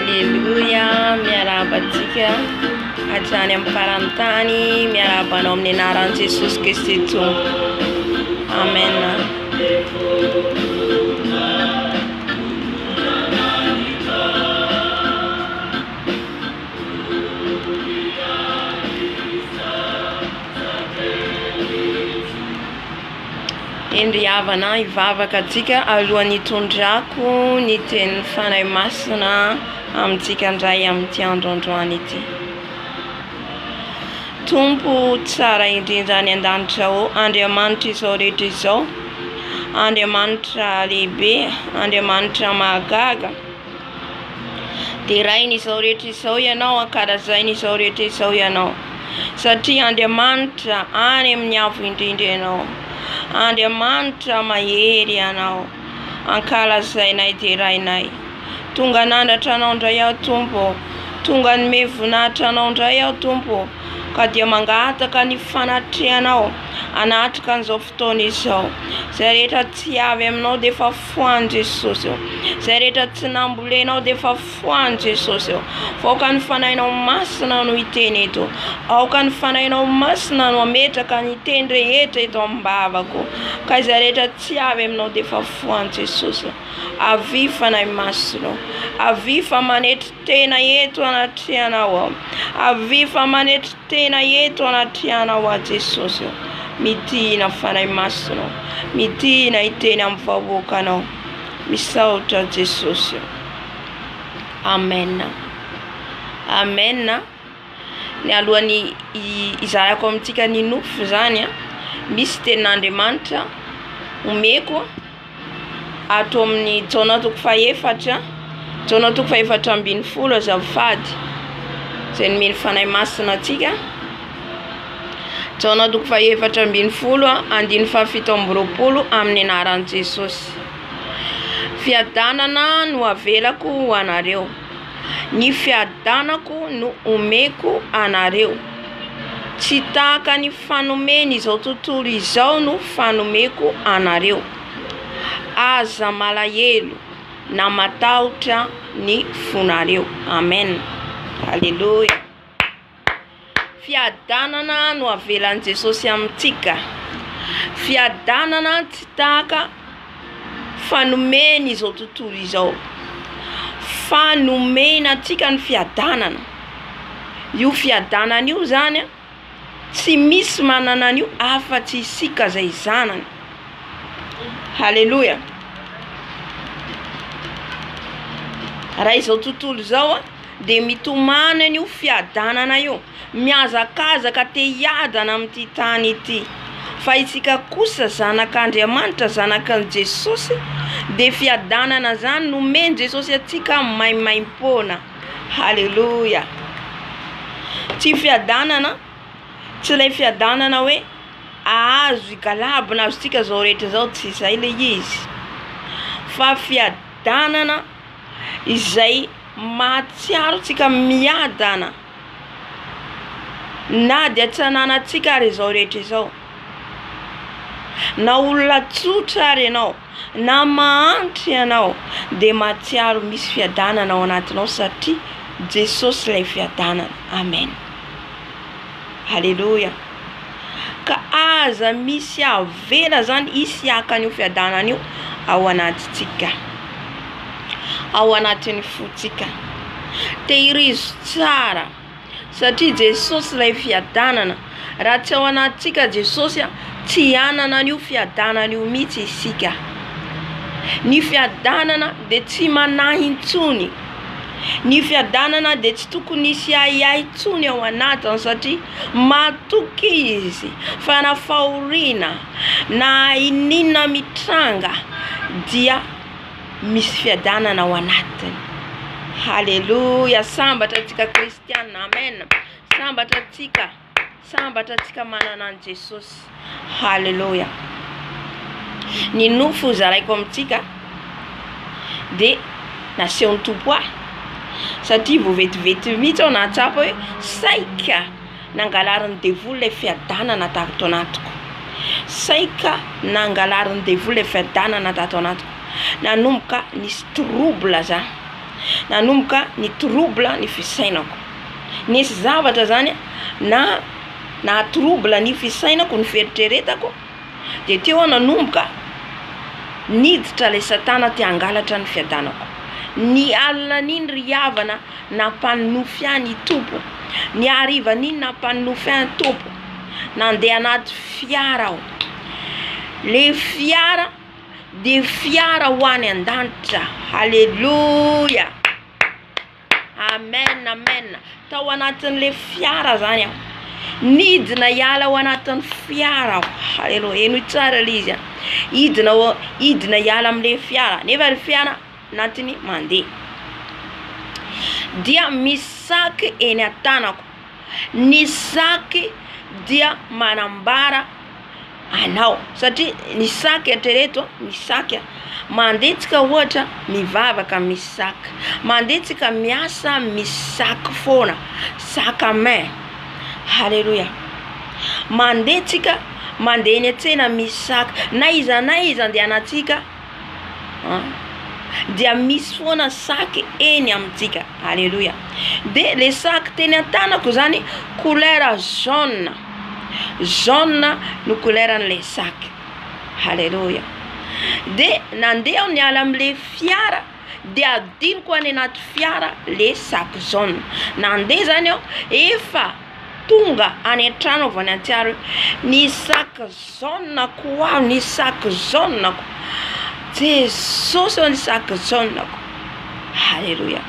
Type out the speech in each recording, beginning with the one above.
Haleluya, miarabantsika hatrany amin'ny farantany, miarabanao amin'ny anaran'i Jesosy Kristy Tompo. Amen. Indry havana ivavaka antsika alohan'ny hitondrako ny teny fanahy masina amintsika indray amin'ity androandroany ity. Tompo tsara indrindra any an-danitra ao, Andriamanitra izao rehetra izao, Andriamanitra lehibe, Andriamanitra mahagaga, dia rainy izao rehetra izao ianao, ankalazainy izao rehetra izao ianao, satria Andriamanitra any amin'ny avo indrindra ianao. Andriamanitra mahery ianao, ankalazainay dia rainay. Tonga nandratra anao indray aho Tompo, tonga nome voninahitra anao indray aho Tompo, ka dia mangataka ny fanatrehanao anatrika an'izao fotoana izao. Zay rehetra tsy avy aminao dia efa foany Jesosy eo, zay rehetra tsy nambolenao dia efa foany Jesosy eo. Aoka ny fanahinao masina no hiteny eto, aoka ny fanahinao masina no ametraka ny teny rehetra eto am-bavako, ka zay rehetra tsy avy aminao dia efa foany Jesosy eo. Avy fanahy masina, avy fa manetry tena eto anatrehanao ao, avy fa manetry tena eto anatrehanao a Jesosy eo. Midina fanahy masina, midina hiteny amin'ny vahoakanao, misaotra Jesosy eo. Amen. Amen. Ny alohan'ny izarako amintsika ny nofo zany misy tenin'Andriamanitra omeko ato amin'ny taona toko faefatra, taona toko faefatra ambin'ny folo azafady, zay nomeny fanahy masina antsika. Taona toko faefatra ambin'ny folo andiny fahafito amby roapolo amin'ny anaran'i Jesosy. Fiadanana no avelako ho anareo, ny fiadanako no omeko anareo, tsy tahaka ny fanomeny izao tontolo izao no fanomeko anareo. Aza malahelo na matahotra ny fonareo. Amen. Haleluya. Fiadanana no avelan'i Jesosy amintsika. Fiadanana tsy tahaka fanomeny izao tontolo izao. Fanomena antsika ny fiadanana. Io fiadanana io zany tsy misy manana an'io afa-tsy isika zay zanany. Haleluya. Raha izao tontolo izao dia mitomana an'io fiadanana io, miazakazaka te hiadana amin'ity tany ity. Fa isika kosa zanak'Andriamanitra, zanakan'i Jesosy, dia fiadanana zany nomeny Jesosy atsika maimaim-pona. Haleluya. Tsy fiadanana, tsy ilay fiadanana hoe ahazo igalabona azontsika zao rehetra zao, tsy izay le izy. Fa fiadanana izay mahatsiaro tsika miadana, na dia tsy ananatsika ary izao rehetra izao, na olona tsotra ary ianao, na mahantry ianao, dia mahatsiaro misy fiadanana ao anatinao, satria Jesosy ilay fiadanana. Amen. Haleluya. Ka aza misy avela zany hisy hakan'io fiadanana io ao anatintsika, ao anatin'ny fotsika. Tehirizo tsara, satria Jesosy ilay fiadanana. Raha tsy ao anatintsika Jesosy tsy hanana an'io fiadanana io mihitsy isika. Ny fiadanana dia tsy manahy intsony, ny fiadanana dia tsy tokony hisy ahiahy intsony ao anatiny, satria matoky izy fa na fahoriana na ininona mitranga dia misy fiadanana ao anatiny. Haleluya. Sambatra antsika kristiana. Amen. Sambatra antsika manana an Jesosy. Haleluya. Ny nofo zaraiko amintsika dia nasehon'ny Tompo ahy, satria vao vetivety mihitsy aho nahatsapa hoe saika nangalarin'ny devoly ilay fiadanana tato anatiko, saika nangalarin'ny devoly ilay fiadanana tato anatiko. Nanomboka nisy trouble za, nanomboka ny trouble ny fisainako. Nisy zavatra zany na trouble ny fisainako, ny feritreretako, de teo nanomboka niditra le satana te angalatra ny fiadanako. Ny alina niny ry havana nampanofy any tompo, ny hariva niny nampanofy any tompo, nandeha anaty fiara aho. Le fiara de fiara ho any an-danitra. Haleluya, amen, amen. Tao anatin'le fiara zany aho, nidina hiala ao anatin'ny fiara aho. Haleluya, eno tsara lizy. Idina hiala am'le fiara, nefa le fiara natiny mandeha. Dia misaky eny an-tanako. Ny saky dia manambara anao, satria ny saky atrereto, ny saky mandetsika ohatra mivavaka misaky, mandetsika miasa misaky foana, saka main. Haleluya, mandetsika mandeha eny an-tsena misaky, na iza andehanantsika dia misy foana saky eny amintsika. Haleluya. De le saky teny an-tanako zany couleur jaune. Jaune no couleur'an'le saky. Haleluya. De nandeha aho niala am'le fiara, de adiniko any anaty fiara le saky jaune. Nandeha zany aho, efa tonga any an-trano avy any an-tsiaro, ny saky jaune ko aho, ny saky jaune ko. Jesosy, ny saky jaune ko. Haleluya.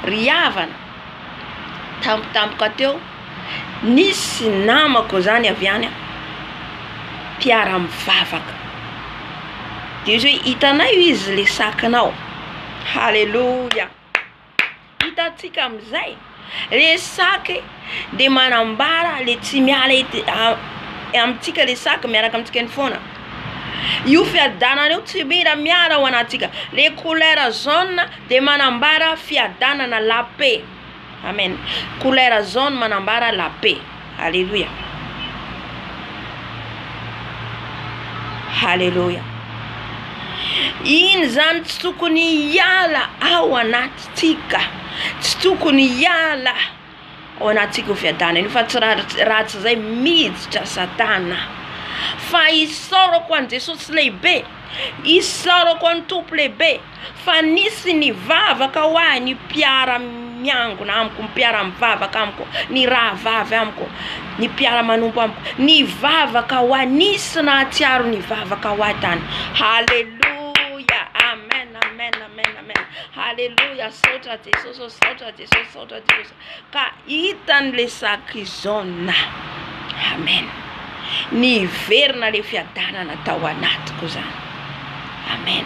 Ry havana tampotampoka teo, nisy namako zany avy any mpiara mivavaka. De izy hoe hitanay izy le sakinao. Haleluya. Hitatsika amizay le saky de manambara le tsy miala amitsika le saky miaraka amitsika ny foana. Io fiadanana io tsy mira miara ao anatsika. Le couleur jaune de manambara fiadanana, la paix. Amen. Couleur jaune manambara la paix. Haleluya. Haleluya. Iny zany tsy tokony hiala ao anatsika, tsy tokony hiala ao anatsika fiadanana io, fa tsy ratsy zay miditra satana. Fa isorako an Jesosy lehibe, isorako an tompo lehibe, fa nisy ny vavaka ho ahy, ny mpiara miangona amiko, ny mpiara mivavaka amiko, ny rahavavy amiko, ny mpiara manompo amiko, ny vavaka ho ahy, nisy nahatsiaro ny vavaka ho ahy tany. Haleluya, amen, amen, amen, amen. Haleluya, saotra Jesosy, saotra Jesosy, saotra Jesosy. Ka hitany le saky jaune. Amen. Ny verina le fiadanana tao anatiko zany. Amen.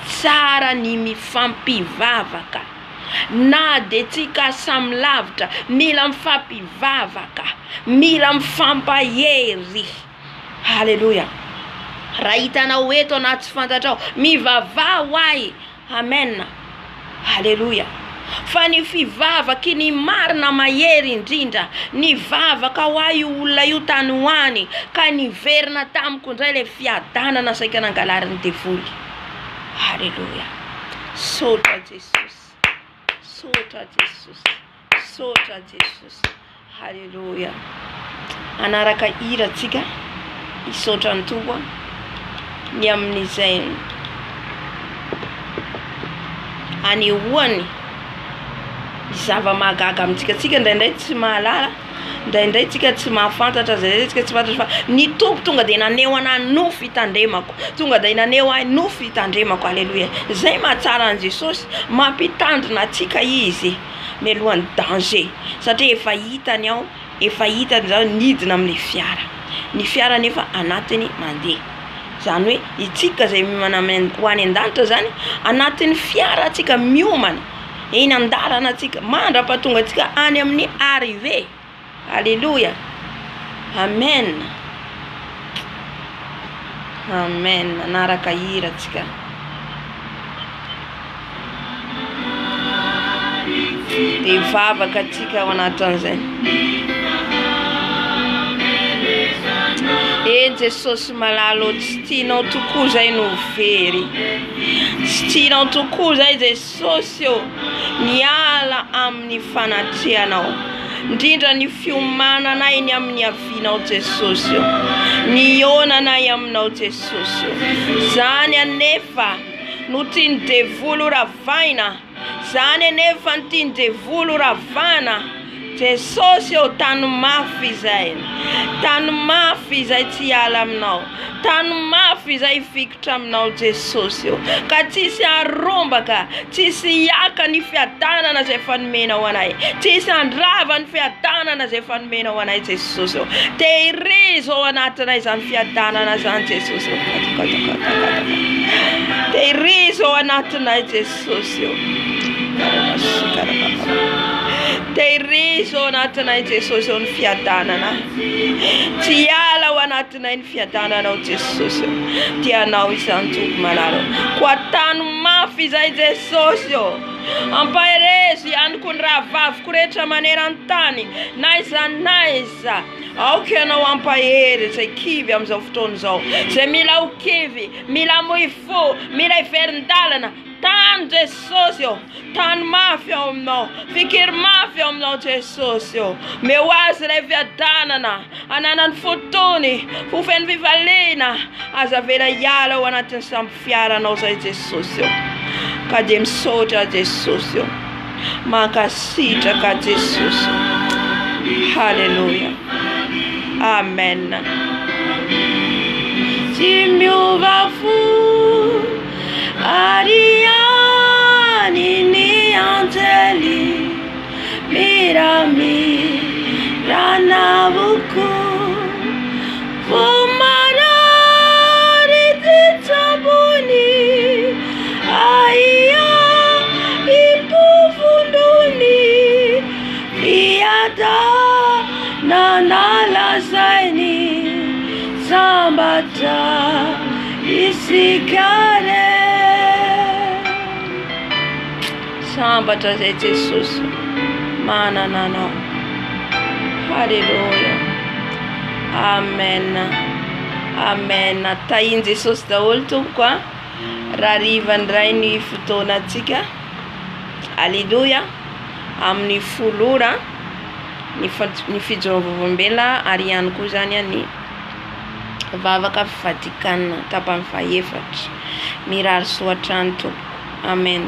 Tsara ny mifampivavaka, na de tsika samy lavitra, mila mifampivavaka, mila mifampahery. Haleluya. Raha hitanao eto anaty tsy fantatrao, mivavah ho ahy. Amen. Haleluya. Fa ny fivavaka ny marina mahery indrindra, ny vavaka ho ahy olona io tany hoany, ka ny verina tamiko indray le fiadanana saika nangalariny devoly. Haleluya. Saotra Jesosy, saotra Jesosy, saotra Jesosy. Haleluya. Anaraka hira tsika isaotra ny tompo ny amin'izay anehoany zava-mahagaga amintsika ndraindray tsy mahalala, ndraindray tsika tsy mahafantatra, ndraindray tsika tsy fantatra, fa ny tompo tonga de naneho ana nofo hitandremako, tonga de naneho ahy nofo hitandremako. Haleluya. Zay mahatsara an Jesosy, mampitandrina atsika izy mialohan'ny danger, satria efa hitany ao, efa hitany zao nidina am'le fiara, ny fiara nefa anatiny mandeha. Zany hoe itsika zay miomana ho any an-danitra zany, anatin'ny fiara atsika miomana, eny an-dalana atsika, mandra-pahatonga atsika any amin'ny arrivé. Haleluya. Amen. Amen. Anaraka hira atsika. De vavaka atsika ao anatin'izay. Jesosy malalo tsy tianao tokoa zay no very. Tsy tianao tokoa zay Jesosy niala amin'ny fanatrianao. Indrindra ny fiomananay ny amin'ny avinao Jesosy. Nionanay aminao Jesosy. Zany anefa no tiany devolo ravaina. Zany anefa no tiany devolo ravana. Jesosy tany mafy izay. Tany mafy izay tsy hiala aminao. Tany mafy izay hifikotra aminao Jesosy. Ka tsisy harombaka, tsisy hiaka ny fiadanana izay efa nomenao anay. Tsisy handrava ny fiadanana izay efa nomenao anay Jesosy. Tehirizo ao anatinay izany fiadanana izany Jesosy. Tehirizo ao anatinay Jesosy. Tehirizo ao anatinay Jesosy ny fiadanana. Tsy hiala ao anatinay ny fiadananao Jesosy. Tianao izany tompo malalo. Koa tany mafy izay Jesosy. Ampaherezo ihany koa ny rahavaviko rehetra maneran-tany. Naiza naiza. Aoka ianao ampahery zay kivy amin'izao fotoana izao. Zay mila ho kivy, mila moifo, mila hiverin-dalana. Tany Jesosy tany mafy ao aminao. Fikiry mafy ao aminao Jesosy. Meo azy ilay fiadanana. Ananany fotony, fofeny fivaliana. Aza avela hiala ao anatin'ny samby fiaranao zay Jesosy. Ka dia misaotra Jesosy. Mankasitraka Jesosy. Halleluja. Amen. Tsy miova fo Ariani ni angeli mirami ranavuku fumarari titabuni aya ipufunduni Fiadanana lazaini sambata isikare sambatra zay Jesosy manananao. Halleluja. Amen. Amen. Tahiny Jesosy daholo tompoko raha rivandray ny fotoanatsika. Halleluja. Amin'ny folora ny fijorovovambela ary ihany koa zany ny vavaka Vatican tapany faefatra. Mirary soatrany tompoko. Amen.